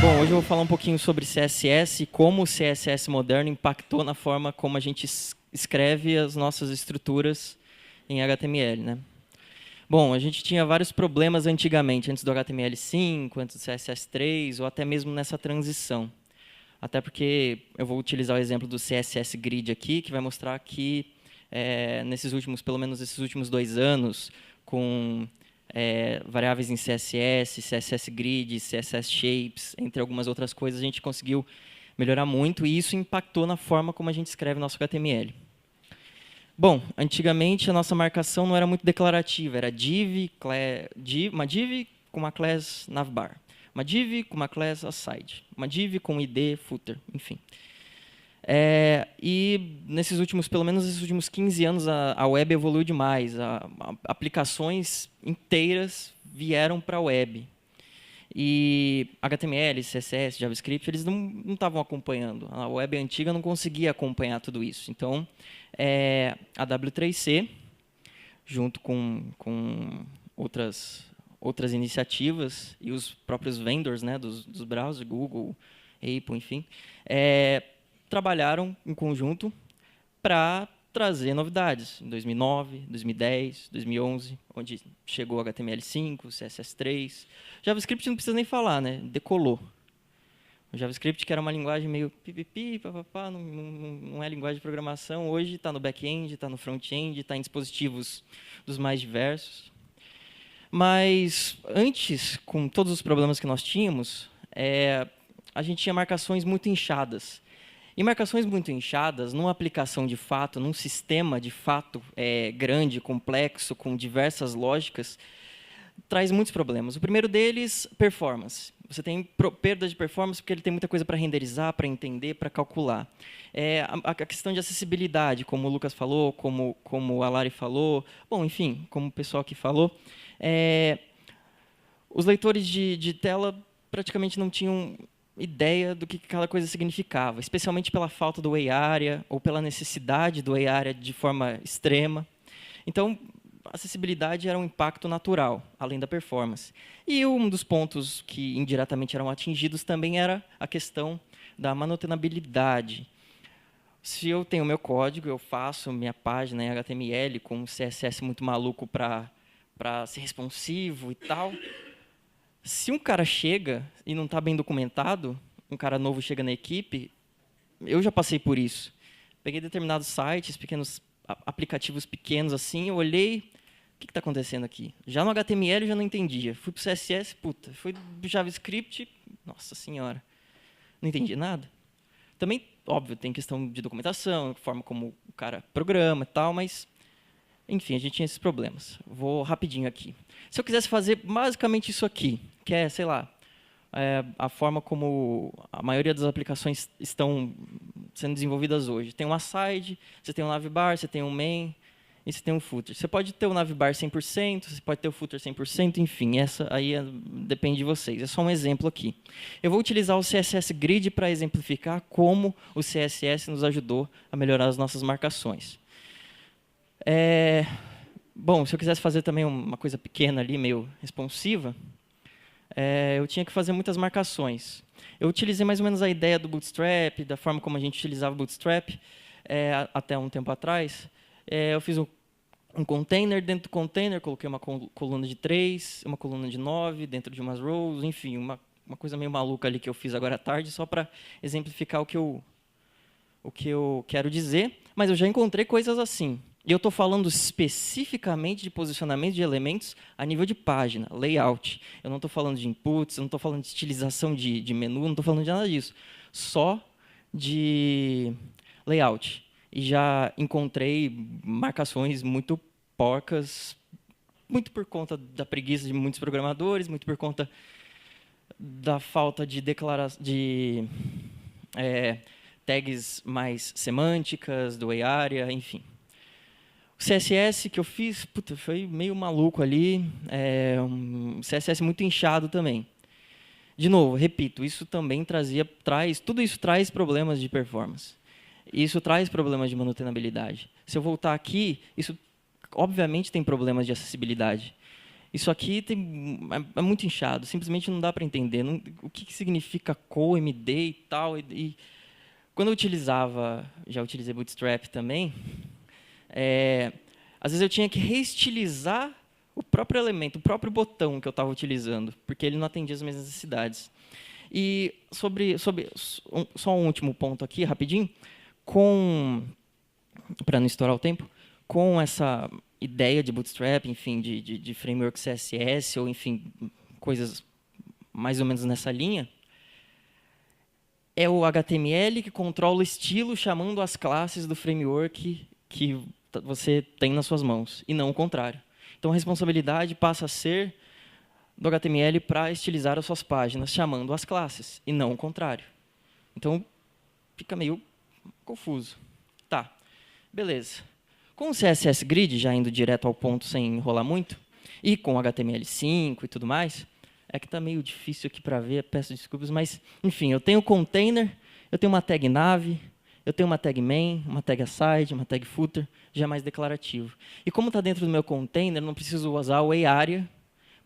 Bom, hoje eu vou falar um pouquinho sobre CSS e como o CSS moderno impactou na forma como a gente escreve as nossas estruturas em HTML, né? Bom, a gente tinha vários problemas antigamente, antes do HTML5, antes do CSS3, ou até mesmo nessa transição. Até porque eu vou utilizar o exemplo do CSS Grid aqui, que vai mostrar que pelo menos nesses últimos 2 anos, com variáveis em CSS, CSS Grid, CSS Shapes, entre algumas outras coisas, a gente conseguiu melhorar muito e isso impactou na forma como a gente escreve nosso HTML. Bom, antigamente a nossa marcação não era muito declarativa, era uma div com uma class navbar, uma div com uma class aside, uma div com id, footer, enfim. E pelo menos nesses últimos 15 anos, a web evoluiu demais. Aplicações inteiras vieram para a web. E HTML, CSS, JavaScript, eles não estavam acompanhando. A web antiga não conseguia acompanhar tudo isso. Então, a W3C, junto com outras iniciativas e os próprios vendors, né, dos browsers, Google, Apple, enfim, trabalharam em conjunto para trazer novidades. Em 2009, 2010, 2011, onde chegou HTML5, CSS3. JavaScript não precisa nem falar, né? Decolou. O JavaScript, que era uma linguagem meio pipipi, papapá, não é linguagem de programação, hoje está no back-end, está no front-end, está em dispositivos dos mais diversos. Mas antes, com todos os problemas que nós tínhamos, a gente tinha marcações muito inchadas. E marcações muito inchadas, numa aplicação de fato, num sistema de fato grande, complexo, com diversas lógicas, traz muitos problemas. O primeiro deles, performance. Você tem perda de performance porque ele tem muita coisa para renderizar, para entender, para calcular. A questão de acessibilidade, como o Lucas falou, como a Lari falou, bom, enfim, como o pessoal aqui falou, os leitores de tela praticamente não tinham ideia do que cada coisa significava, especialmente pela falta do WAI-ARIA ou pela necessidade do WAI-ARIA de forma extrema. Então, a acessibilidade era um impacto natural, além da performance. E um dos pontos que indiretamente eram atingidos também era a questão da manutenabilidade. Se eu tenho meu código, eu faço minha página em HTML com um CSS muito maluco para ser responsivo e tal. Se um cara chega e não está bem documentado, um cara novo chega na equipe, eu já passei por isso. Peguei determinados sites, pequenos aplicativos pequenos assim, eu olhei, o que está acontecendo aqui? Já no HTML eu já não entendia. Fui para o CSS, puta. Fui do JavaScript, nossa senhora, não entendi nada. Também, óbvio, tem questão de documentação, forma como o cara programa e tal, mas enfim, a gente tinha esses problemas. Vou rapidinho aqui. Se eu quisesse fazer basicamente isso aqui, que é, sei lá, a forma como a maioria das aplicações estão sendo desenvolvidas hoje. Tem uma side, você tem um navbar, você tem um main e você tem um footer. Você pode ter o navbar 100%, você pode ter o footer 100%, enfim, essa aí depende de vocês. É só um exemplo aqui. Eu vou utilizar o CSS Grid para exemplificar como o CSS nos ajudou a melhorar as nossas marcações. Bom, se eu quisesse fazer também uma coisa pequena ali, meio responsiva, eu tinha que fazer muitas marcações. Eu utilizei mais ou menos a ideia do Bootstrap, da forma como a gente utilizava o Bootstrap até um tempo atrás. Eu fiz um container, dentro do container coloquei uma coluna de 3, uma coluna de 9, dentro de umas rows, enfim, uma coisa meio maluca ali que eu fiz agora à tarde, só para exemplificar o que eu quero dizer, mas eu já encontrei coisas assim. E eu estou falando especificamente de posicionamento de elementos a nível de página, layout. Eu não estou falando de inputs, eu não estou falando de estilização de menu, não estou falando de nada disso. Só de layout. E já encontrei marcações muito porcas, muito por conta da preguiça de muitos programadores, muito por conta da falta de tags mais semânticas, do WAI-ARIA, enfim. O CSS que eu fiz, puta, foi meio maluco ali, um CSS muito inchado também. De novo, repito, isso também tudo isso traz problemas de performance. Isso traz problemas de manutenabilidade. Se eu voltar aqui, isso obviamente tem problemas de acessibilidade. Isso aqui é muito inchado, simplesmente não dá para entender. O que significa co-MD e tal. Quando eu utilizava, já utilizei Bootstrap também, às vezes eu tinha que reestilizar o próprio elemento, o próprio botão que eu estava utilizando, porque ele não atendia as minhas necessidades. E só um último ponto aqui, rapidinho, para não estourar o tempo, com essa ideia de Bootstrap, enfim, de framework CSS, ou enfim, coisas mais ou menos nessa linha, é o HTML que controla o estilo chamando as classes do framework que você tem nas suas mãos, e não o contrário. Então, a responsabilidade passa a ser do HTML para estilizar as suas páginas, chamando as classes, e não o contrário. Então, fica meio confuso. Tá, beleza. Com o CSS Grid, já indo direto ao ponto sem enrolar muito, e com HTML5 e tudo mais, é que está meio difícil aqui para ver, peço desculpas, mas, enfim, eu tenho container, eu tenho uma tag nav, eu tenho uma tag main, uma tag aside, uma tag footer, já mais declarativo. E como está dentro do meu container, eu não preciso usar o area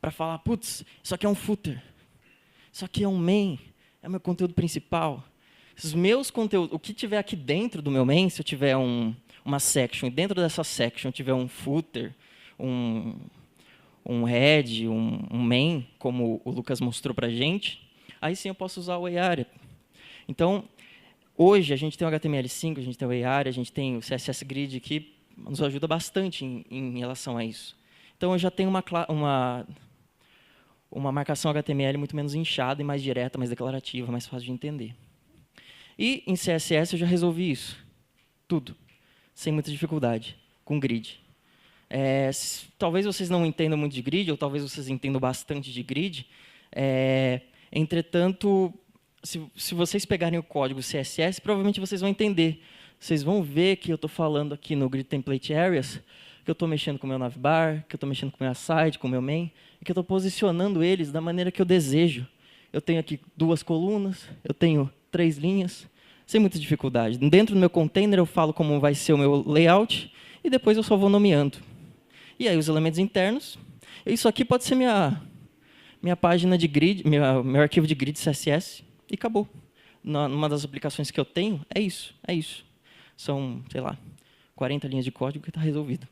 para falar, putz, isso aqui é um footer, isso aqui é um main, é o meu conteúdo principal. Os meus conteúdos, o que tiver aqui dentro do meu main, se eu tiver uma section, e dentro dessa section tiver um footer, um head, um main, como o Lucas mostrou para a gente, aí sim eu posso usar o area. Então, hoje a gente tem o HTML5, a gente tem o area, a gente tem o CSS Grid que nos ajuda bastante em relação a isso. Então, eu já tenho uma marcação HTML muito menos inchada e mais direta, mais declarativa, mais fácil de entender. E em CSS eu já resolvi isso, tudo, sem muita dificuldade, com grid. Talvez vocês não entendam muito de grid, ou talvez vocês entendam bastante de grid. Entretanto, se vocês pegarem o código CSS, provavelmente vocês vão entender. Vocês vão ver que eu estou falando aqui no Grid Template Areas, que eu estou mexendo com o meu navbar, que eu estou mexendo com o meu aside, com o meu main, e que eu estou posicionando eles da maneira que eu desejo. Eu tenho aqui 2 colunas, eu tenho 3 linhas, sem muita dificuldade. Dentro do meu container, eu falo como vai ser o meu layout, e depois eu só vou nomeando. E aí, os elementos internos. Isso aqui pode ser minha página de grid, meu arquivo de grid CSS, e acabou. Numa das aplicações que eu tenho, é isso. São, sei lá, 40 linhas de código que está resolvido.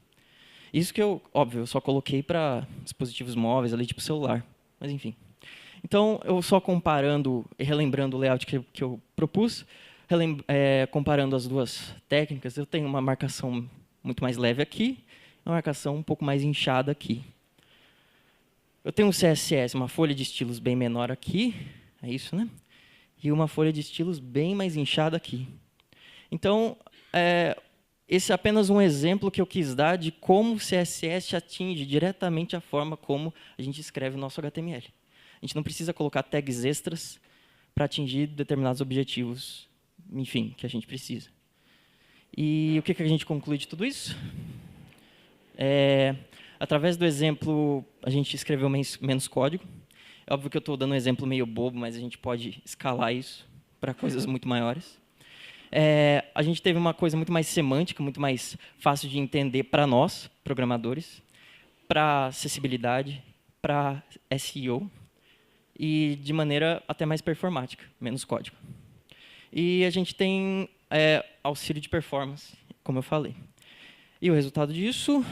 Isso que óbvio, eu só coloquei para dispositivos móveis, ali, tipo celular. Mas, enfim. Então, eu só comparando e relembrando o layout que eu propus, comparando as duas técnicas, eu tenho uma marcação muito mais leve aqui, uma marcação um pouco mais inchada aqui. Eu tenho um CSS, uma folha de estilos bem menor aqui, é isso, né? E uma folha de estilos bem mais inchada aqui. Então, esse é apenas um exemplo que eu quis dar de como o CSS atinge diretamente a forma como a gente escreve o nosso HTML. A gente não precisa colocar tags extras para atingir determinados objetivos, enfim, que a gente precisa. E o que a gente conclui de tudo isso? Através do exemplo, a gente escreveu menos código. É óbvio que eu estou dando um exemplo meio bobo, mas a gente pode escalar isso para coisas muito maiores. A gente teve uma coisa muito mais semântica, muito mais fácil de entender para nós, programadores, para acessibilidade, para SEO, e de maneira até mais performática, menos código. E a gente tem auxílio de performance, como eu falei. E o resultado disso,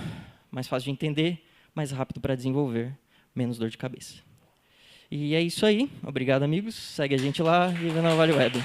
mais fácil de entender, mais rápido para desenvolver, menos dor de cabeça. E é isso aí. Obrigado, amigos. Segue a gente lá, Viva na Vale Web.